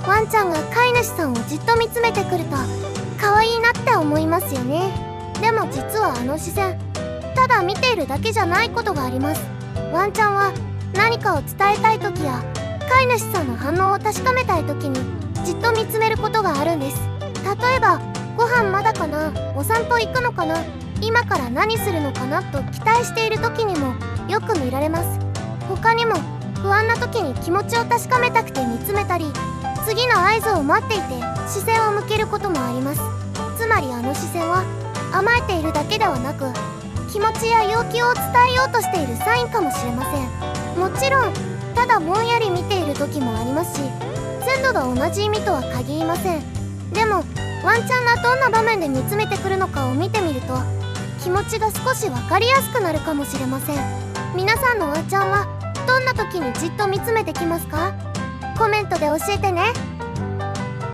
ワンちゃんが飼い主さんをじっと見つめてくると可愛いなって思いますよね。でも実はあの視線、ただ見ているだけじゃないことがあります。ワンちゃんは何かを伝えたい時や飼い主さんの反応を確かめたい時にじっと見つめることがあるんです。例えば、ご飯まだかな、お散歩行くのかな、今から何するのかなと期待している時にもよく見られます。他にも不安な時に気持ちを確かめたくて見つめたり、次の合図を待っていて視線を向けることもあります。つまりあの視線は甘えているだけではなく、気持ちや要求を伝えようとしているサインかもしれません。もちろんただぼんやり見ている時もありますし、全度が同じ意味とは限りません。でもワンちゃんがどんな場面で見つめてくるのかを見てみると、気持ちが少し分かりやすくなるかもしれません。皆さんのワンちゃんはどんな時にじっと見つめてきますか？コメントで教えてね。